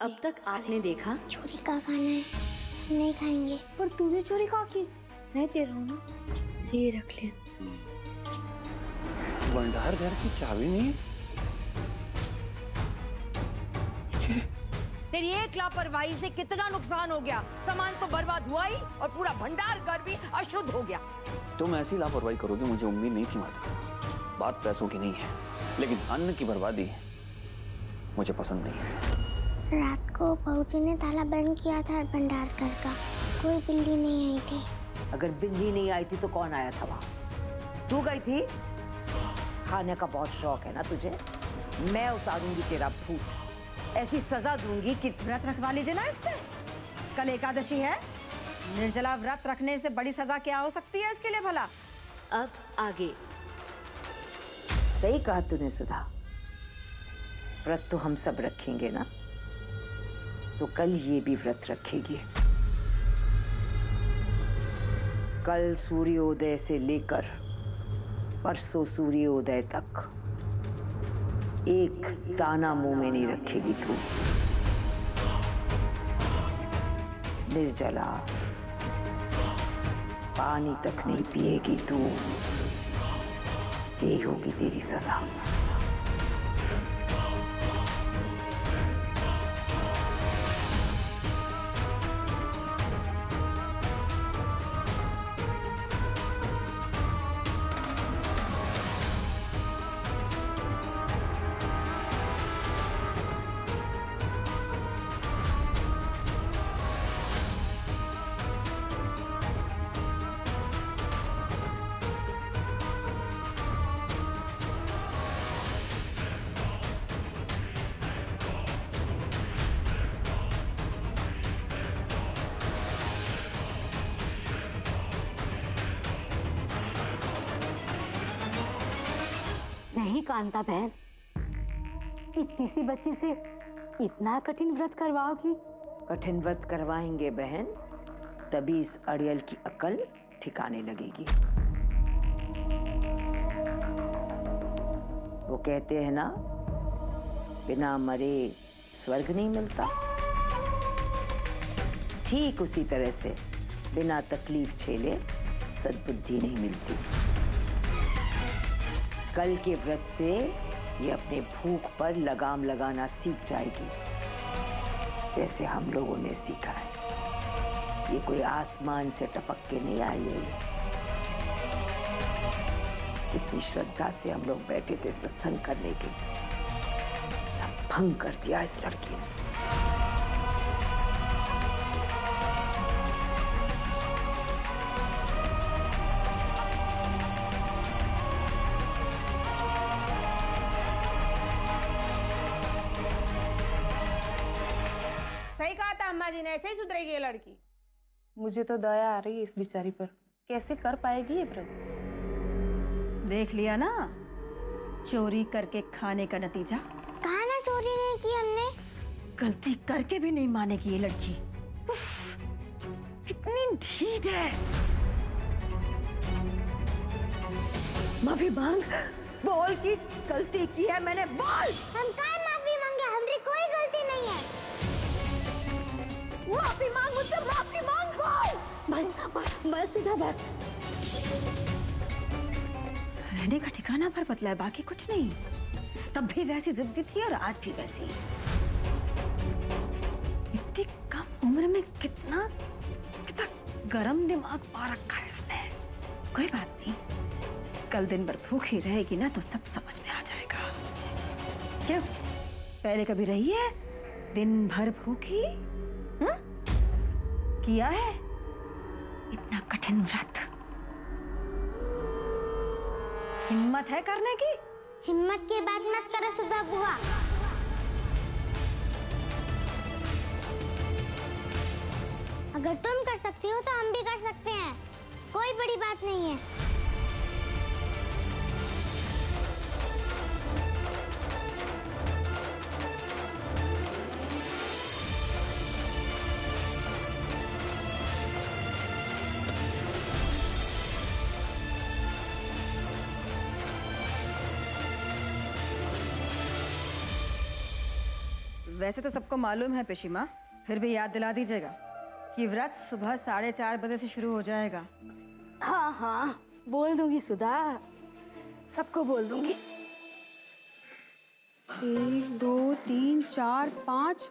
अब तक आपने देखा? चोरी का खाना है, हम नहीं खाएंगे। पर तूने चोरी कहा की? मैं दे रहा हूँ ना, ये रख ले। भंडार घर की चाबी नहीं? तेरी एक लापरवाही से कितना नुकसान हो गया। सामान तो बर्बाद हुआ ही और पूरा भंडार घर भी अशुद्ध हो गया। तुम ऐसी लापरवाही करोगे मुझे उम्मीद नहीं थी माता। बात पैसों की नहीं है, लेकिन अन्न की बर्बादी मुझे पसंद नहीं है। रात को बाबूजी ने ताला बंद किया था भंडार घर का, कोई बिल्ली नहीं आई थी। अगर बिल्ली नहीं आई थी तो कौन आया था वहां? तू गई थी? खाने का बहुत शौक है ना तुझे? मैं उतारूंगी तेरा भूत, ऐसी सजा दूंगी कि व्रत रखवा लीजिए ना इससे। कल एकादशी है, निर्जला व्रत रखने से बड़ी सजा क्या हो सकती है इसके लिए भला? अब आगे। सही कहा तूने सुधा, व्रत तो हम सब रखेंगे ना, तो कल ये भी व्रत रखेगी। कल सूर्योदय से लेकर परसों सूर्योदय तक एक दाना मुंह में नहीं रखेगी तू। निर्जला, पानी तक नहीं पिएगी तू। यही होगी तेरी सजा। नहीं कांता बहन, इतनी सी बच्ची से इतना कठिन व्रत करवाओगी? कठिन व्रत करवाएंगे बहन, तभी इस अड़ियल की अकल ठिकाने लगेगी। वो कहते हैं ना, बिना मरे स्वर्ग नहीं मिलता। ठीक उसी तरह से बिना तकलीफ झेले सद्बुद्धि नहीं मिलती। कल के व्रत से ये अपने भूख पर लगाम लगाना सीख जाएगी, जैसे हम लोगों ने सीखा है। ये कोई आसमान से टपक के नहीं आई है। कितनी श्रद्धा से हम लोग बैठे थे सत्संग करने के, सब भंग कर दिया इस लड़की ने। सही कहा था अम्मा जी ने, ऐसे ही सुधरेगी ये लड़की। मुझे तो दया आ रही है इस बेचारी पर, कैसे कर पाएगी ये व्रत? देख लिया ना, चोरी करके खाने का नतीजा। कहा ना चोरी नहीं की हमने। गलती करके भी नहीं मानेगी ये लड़की। उफ, कितनी ढीठ है। माफी मांग, बोल की गलती की है मैंने, बोल। हम कहाँ माफी मांगे, हमारी कोई गलती नहीं है। माफी मांग मुझसे, माफी मांग, बोल। बस सीधा बस। रहने का ठिकाना भर बदला है, बाकी कुछ नहीं। तब भी वैसी जिद्दी थी और आज भी वैसी। इतनी कम उम्र में कितना गरम दिमाग पा रखा है इसने। कोई बात नहीं, कल दिन भर भूखी रहेगी ना तो सब समझ में आ जाएगा। क्यों, पहले कभी रही है दिन भर भूखी? किया है इतना कठिन व्रत? हिम्मत है करने की? हिम्मत की बात मत करो सुधा बुआ। अगर तुम कर सकती हो तो हम भी कर सकते हैं, कोई बड़ी बात नहीं है। वैसे तो सबको मालूम है पिशीमा, फिर भी याद दिला दीजिएगा कि व्रत सुबह 4:30 बजे से शुरू हो जाएगा। हाँ हाँ बोल दूंगी सुधा, सबको बोल दूंगी। 1 2 3 4 5।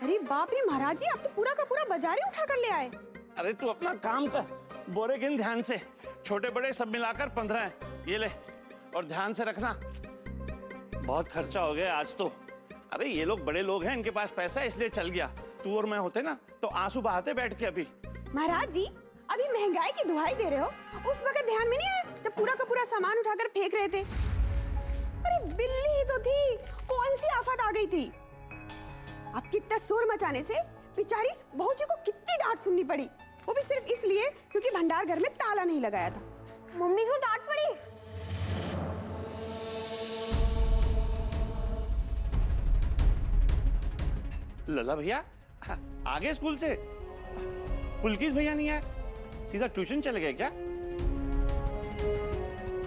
अरे बाप रे महाराज जी, आप तो पूरा का पूरा बाजार ही उठा कर ले आए। अरे तू अपना काम कर, बोरे गिन ध्यान से, छोटे बड़े सब मिलाकर 15 है। ये ले, और ध्यान से रखना, बहुत खर्चा हो गया आज तो। अरे ये लोग बड़े लोग हैं, इनके पास पैसा है इसलिए चल गया। तू और मैं होते ना तो आंसू बहाते बैठ के अभी। महाराज जी, अभी महंगाई की दुहाई दे रहे हो, उस वक्त ध्यान में नहीं आया जब पूरा का पूरा सामान उठाकर फेंक रहे थे? अरे बिल्ली ही तो थी, कौन सी आफत आ गई थी? आप कितना शोर मचाने से बेचारी बहू जी को कितनी डांट सुननी पड़ी, वो भी सिर्फ इसलिए क्योंकि भंडार घर में ताला नहीं लगाया था। मम्मी को डांट पड़ी। लला भैया आगे स्कूल से? पुलकित भैया नहीं आए, सीधा ट्यूशन चले गए क्या?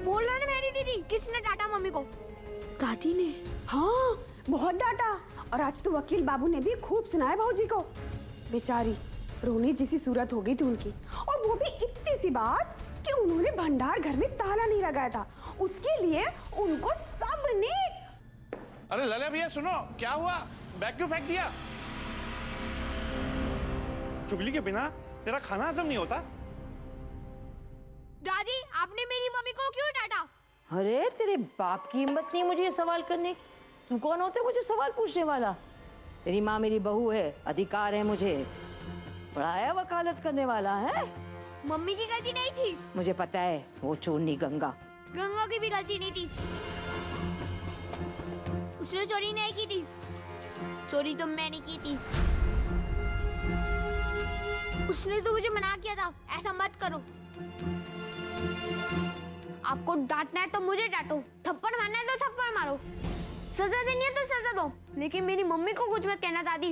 बोल रहा ना मेरी दीदी, किसने डांटा मम्मी को? दादी ने। हाँ बहुत डांटा, और आज तो वकील बाबू ने भी खूब सुनाया बहू जी को। बेचारी रोने जैसी सूरत हो गई थी उनकी, और वो भी इतनी सी बात कि उन्होंने भंडार घर में ताला नहीं लगाया था, उसके लिए उनको सबने। अरे लला भैया सुनो, क्या हुआ? बैग क्यों फेंक दिया? चुगली के बिना तेरा खाना हजम नहीं होता। दादी आपने मेरी मम्मी को क्यों डांटा? अरे तेरे बाप की हिम्मत नहीं मुझे ये सवाल करने की। तू कौन होते मुझे सवाल पूछने वाला? तेरी माँ मेरी बहू है, अधिकार है मुझे। पढ़ाया वकालत करने वाला है। मम्मी की गलती नहीं थी। मुझे पता है, वो चोरनी गंगा। गंगा की भी गलती नहीं थी, उसने चोरी नहीं की थी, चोरी तो मैंने की थी। उसने तो मुझे मना किया था, ऐसा मत करो। आपको डांटना है तो मुझे डांटो, थप्पड़ मारना है तो थप्पड़ मारो, सजा देनी है तो सजा दो, लेकिन मेरी मम्मी को कुछ मत कहना दादी।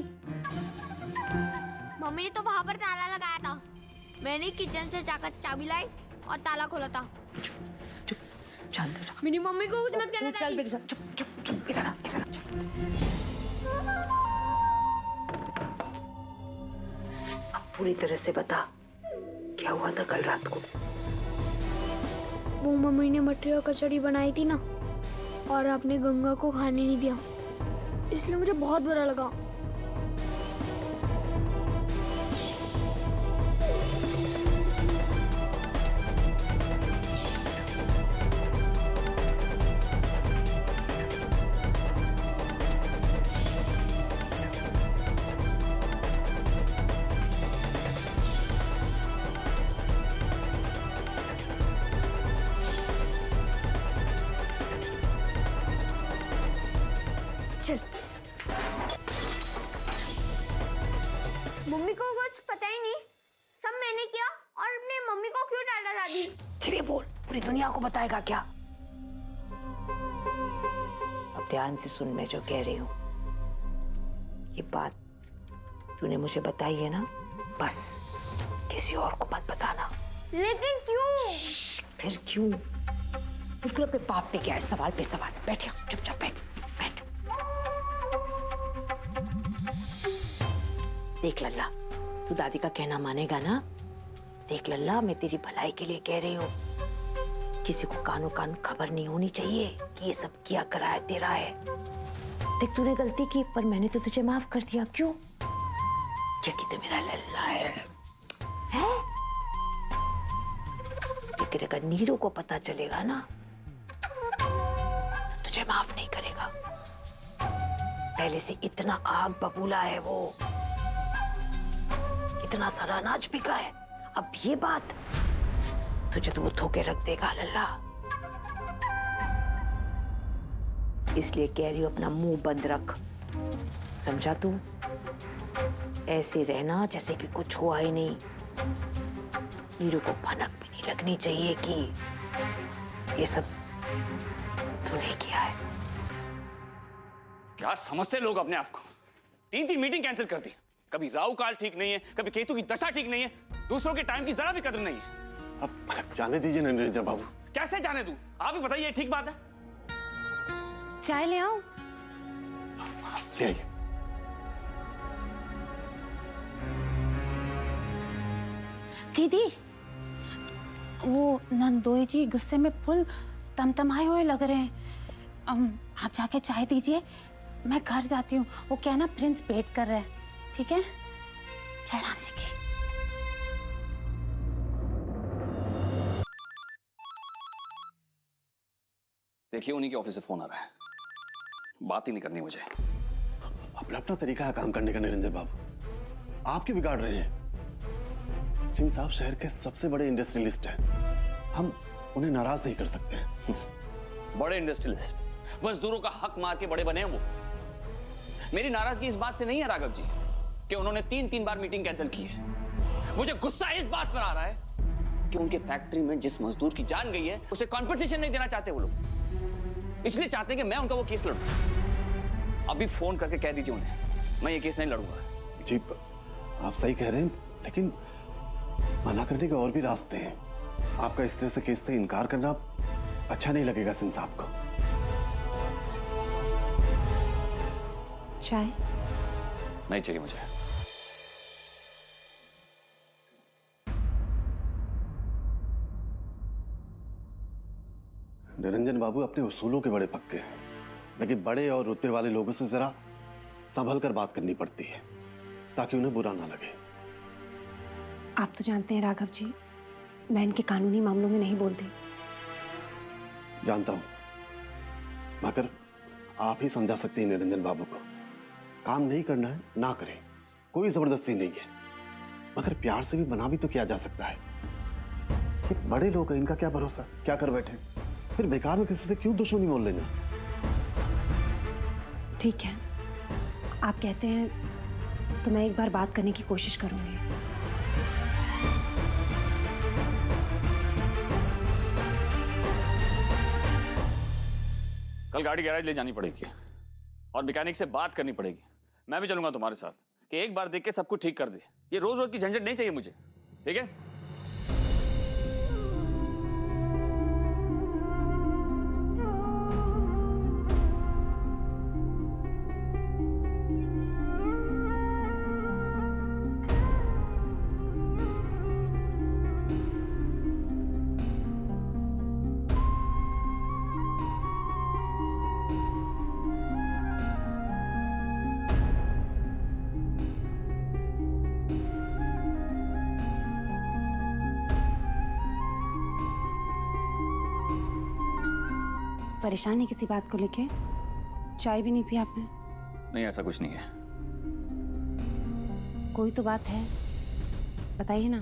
मम्मी ने तो वहाँ पर ताला लगाया था, मैंने किचन से जाकर चाबी लाई और ताला खोला था। मेरी मम्मी को कुछ मत कहना दादी। चल मेरे साथ, चुप चुप चुप, इधर आ, इधर आ, चल। अब पूरी तरह से बता, क्या हुआ था कल रात को? वो मम्मी ने मटरी और कचौड़ी बनाई थी ना, और आपने गंगा को खाने नहीं दिया, इसलिए मुझे बहुत बुरा लगा। चल। मम्मी को कुछ पता ही नहीं, सब मैंने किया, और अपने मम्मी को क्यों डांटा दादी? धीरे बोल, पूरी दुनिया को बताएगा क्या? अब ध्यान से सुन, मैं जो कह रही हूँ, ये बात तूने मुझे बताई है ना, बस किसी और को मत बताना। लेकिन क्यों? फिर क्यों? बिल्कुल अपने बाप पे क्या है, सवाल पे सवाल। बैठ यहाँ, चुपचाप बैठ बैठ। देख लल्ला, तू दादी का कहना मानेगा ना? देख लल्ला, मैं तेरी भलाई के लिए कह रही हूँ। किसी को कानों कान खबर नहीं होनी चाहिए कि ये सब किया कराया तेरा है। देख तूने गलती की, पर मैंने तो तुझे माफ कर दिया। क्यों? क्योंकि तू मेरा लल्ला है, हैं? लेकिन अगर नीरू को पता चलेगा ना, तो तुझे माफ नहीं करेगा। पहले से इतना आग बबूला है वो, इतना सारा अनाज बिका है, अब ये बात तुझे तो वो धोखे रख देगा लल्ला। इसलिए कह रही हूं, अपना मुंह बंद रख, समझा तू? ऐसे रहना जैसे कि कुछ हुआ ही नहीं। नीरू को भनक भी नहीं लगनी चाहिए कि ये सब तूने किया है। क्या समझते लोग अपने आप को? 3 मीटिंग कैंसिल कर दी, कभी राहु काल ठीक नहीं है, कभी केतु की दशा ठीक नहीं है, दूसरों के टाइम की जरा भी कदर नहीं है। अब जाने दीजिए ना निरंजन बाबू। कैसे जाने दूं? आप ही बताइए, ठीक बात है? चाय ले आओ। ले आइए। दीदी, वो नंदोई जी गुस्से में फुल तमतमाए हुए लग रहे हैं। आप जाके चाय दीजिए, मैं घर जाती हूँ। वो क्या है ना, प्रिंस वेट कर रहे हैं। ठीक है, जय राम जी की। देखिए, उन्हीं के ऑफिस से फोन आ रहा है। बात ही नहीं करनी मुझे। अपना अपना तरीका है काम करने का निरंजन बाबू, आप क्यों बिगाड़ रहे हैं? सिंह साहब शहर के सबसे बड़े इंडस्ट्रियलिस्ट हैं, हम उन्हें नाराज नहीं कर सकते हैं। बड़े इंडस्ट्रियलिस्ट, मजदूरों का हक मार के बड़े बने हैं वो। मेरी नाराजगी इस बात से नहीं है राघव जी कि उन्होंने 3 बार मीटिंग कैंसिल की है। मुझे गुस्सा इस बात पर आ रहा है कि उनके फैक्ट्री में जिस मजदूर की जान गई है उसे कॉम्पेंसेशन नहीं देना चाहते वो लोग। इसलिए चाहते हैं कि मैं उनका वो केस लड़ूं। अभी फोन करके कह दीजिए उन्हें, मैं ये केस नहीं लड़ूंगा। जी आप सही कह रहे हैं, लेकिन मना करने के और भी रास्ते हैं। आपका इस तरह से केस से इनकार करना अच्छा नहीं लगेगा सिंह साहब को। चाय नहीं चाहिए मुझे। निरंजन बाबू अपने उसूलों के बड़े पक्के हैं, लेकिन बड़े और रुतबे वाले लोगों से जरा संभल कर बात करनी पड़ती है ताकि उन्हें बुरा ना लगे। आप तो जानते हैं राघव जी, मैं इनके कानूनी मामलों में नहीं बोलती। जानता हूं, मगर आप ही समझा सकते हैं निरंजन बाबू को। काम नहीं करना है ना करें, कोई जबरदस्ती नहीं है, मगर प्यार से भी मना भी तो किया जा सकता है। ये बड़े लोग हैं, इनका क्या भरोसा, क्या कर बैठे, फिर बेकार में किसी से क्यों दुश्मनी मोल लेना। ठीक है, आप कहते हैं तो मैं एक बार बात करने की कोशिश करूंगी। कल गाड़ी गैराज ले जानी पड़ेगी और मैकेनिक से बात करनी पड़ेगी। मैं भी चलूंगा तुम्हारे साथ कि एक बार देख के सब कुछ ठीक कर दे। ये रोज रोज की झंझट नहीं चाहिए मुझे, ठीक है? परेशान है किसी बात को लेके? चाय भी नहीं पी आपने? नहीं, ऐसा कुछ नहीं है। कोई तो बात है, बताइए ना।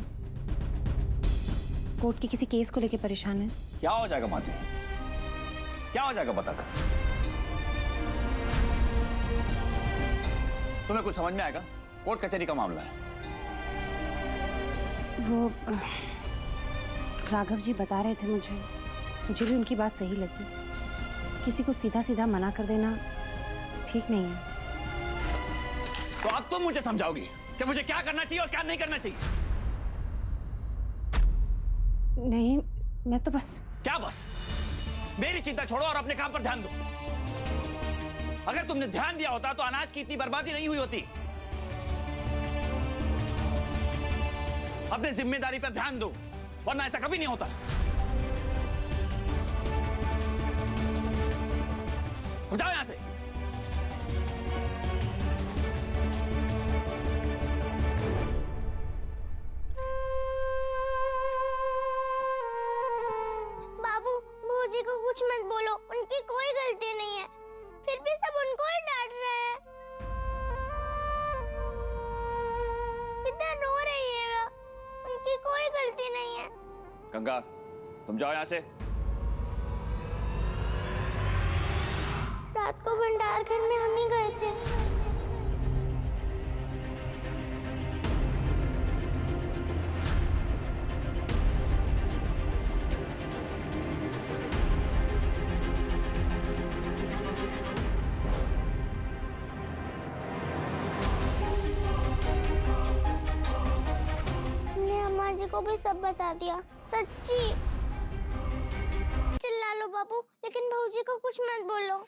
कोर्ट के किसी केस को लेके परेशान है? क्या हो जाएगा माधु, क्या हो जाएगा बता कर? तुम्हें कुछ समझ में आएगा? कोर्ट कचहरी का मामला है। वो राघव जी बता रहे थे मुझे भी उनकी बात सही लगी। किसी को सीधा सीधा मना कर देना ठीक नहीं है। तो अब तुम मुझे समझाओगी कि मुझे क्या करना चाहिए और क्या नहीं करना चाहिए? नहीं, मैं तो बस। क्या बस? मेरी चिंता छोड़ो और अपने काम पर ध्यान दो। अगर तुमने ध्यान दिया होता तो अनाज की इतनी बर्बादी नहीं हुई होती। अपने जिम्मेदारी पर ध्यान दो, वरना ऐसा कभी नहीं होता। हो जाओ यहां से। बाबू, भौजी को कुछ मत बोलो, उनकी कोई गलती नहीं है। फिर भी सब उनको ही डांट रहे हैं। कितना रो रही है वो, उनकी कोई गलती नहीं है। गंगा, तुम जाओ यहां से। रात को भंडार घर में हम ही गए थे। हमने अम्मा जी को भी सब बता दिया, सच्ची। चिल्ला लो बाबू, लेकिन भौजी को कुछ मत बोलो।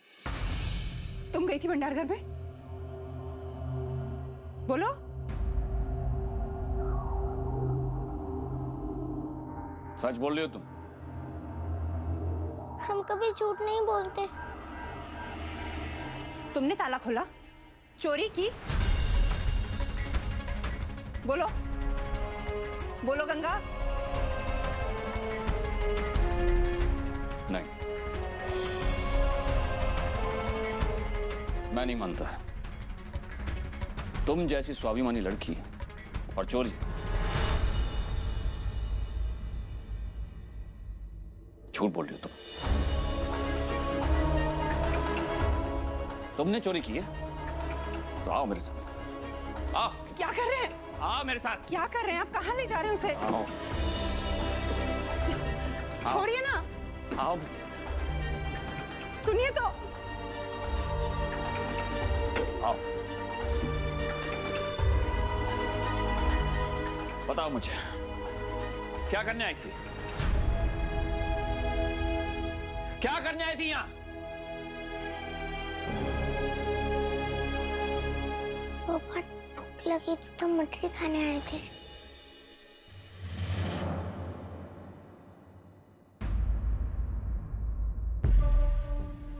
तुम गई थी भंडार घर में? बोलो। सच बोल रही हो तुम? हम कभी झूठ नहीं बोलते। तुमने ताला खोला, चोरी की? बोलो बोलो गंगा। नहीं, मैं नहीं मानता। तुम जैसी स्वाभिमानी लड़की और चोरी, झूठ बोल रही हो तुम। तुमने चोरी की है तो आओ मेरे साथ। आओ। क्या कर रहे हैं? आओ मेरे साथ। क्या कर रहे हैं आप? कहाँ ले जा रहे हैं उसे? आओ। छोड़िए ना। आओ मेरे साथ। सुनिए तो। आओ। बताओ मुझे, क्या करने आई थी? क्या करने आई थी यहां? पापा भूख लगी थी तो मछली खाने आए थे।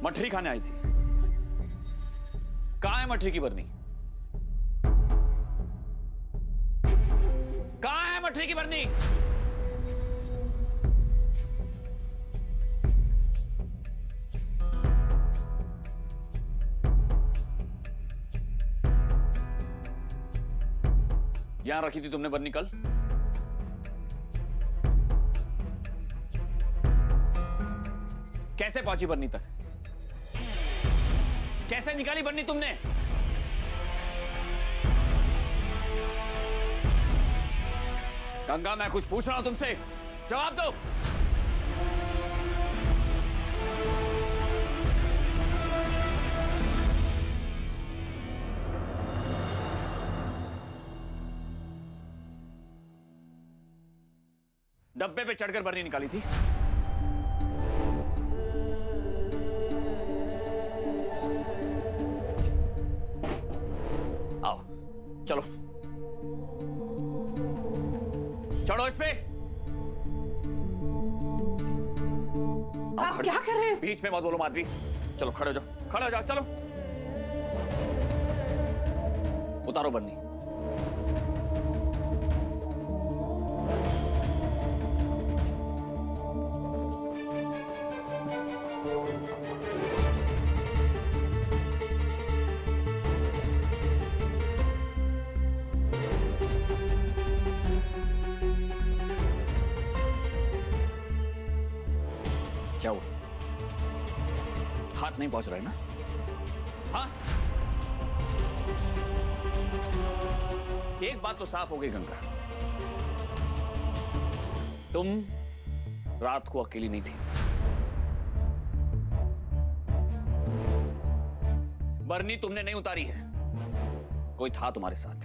मठरी खाने आई थी? कहां है मठरी की बरनी? कहां है मठरी की बरनी? यहां रखी थी तुमने बरनी कल? कैसे पहुंची बरनी तक? कैसे निकाली बरनी तुमने? गंगा, मैं कुछ पूछ रहा हूं तुमसे, जवाब दो। डब्बे पे चढ़कर बरनी निकाली थी? आओ, चलो चढ़ो इस पे। आप क्या कर रहे हैं? बीच में मत बोलो माधवी। चलो खड़े हो जाओ, खड़े हो जाओ, चलो उतारो बरनी। क्या हुआ? हाथ नहीं पहुंच रहा है ना? हाँ? एक बात तो साफ हो गई गंगा, तुम रात को अकेली नहीं थी। बरनी तुमने नहीं उतारी है, कोई था तुम्हारे साथ।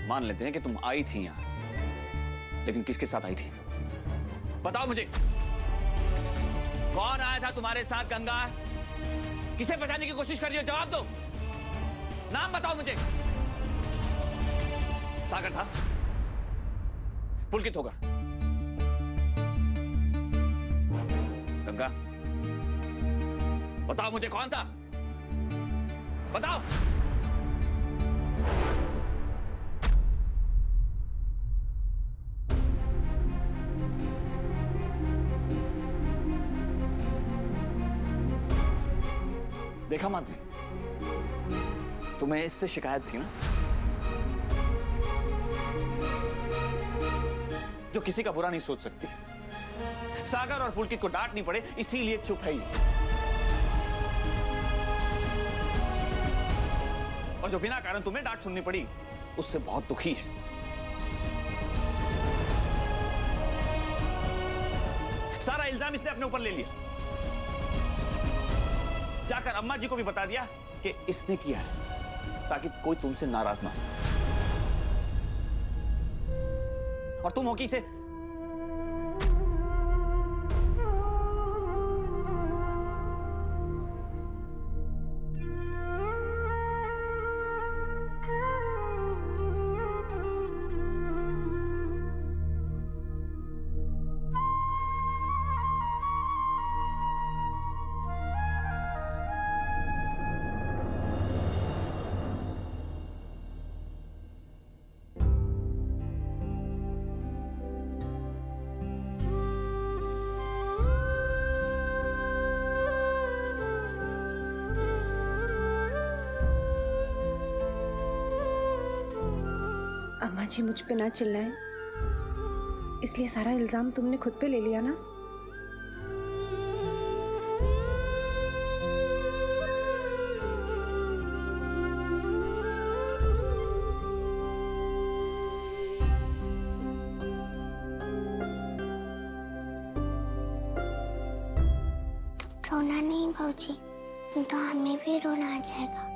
मान लेते हैं कि तुम आई थी यहां, लेकिन किसके साथ आई थी? बताओ मुझे, कौन आया था तुम्हारे साथ गंगा? किसे बचाने की कोशिश कर रही हो? जवाब दो, नाम बताओ मुझे। सागर था? पुलकित होगा? गंगा बताओ मुझे, कौन था? बताओ। देखा माधवी, तुम्हें इससे शिकायत थी ना, जो किसी का बुरा नहीं सोच सकती। सागर और पुलकित को डांट नहीं पड़े इसीलिए चुप है ये। और जो बिना कारण तुम्हें डांट सुननी पड़ी उससे बहुत दुखी है। सारा इल्जाम इसने अपने ऊपर ले लिया, जाकर अम्मा जी को भी बता दिया कि इसने किया है, ताकि कोई तुमसे नाराज ना हो। और तुम होकी से जी मुझ पे ना चिल्लाएं, इसलिए सारा इल्जाम तुमने खुद पे ले लिया ना। रोना नहीं भाऊजी, नहीं तो हमें भी रोना आ जाएगा।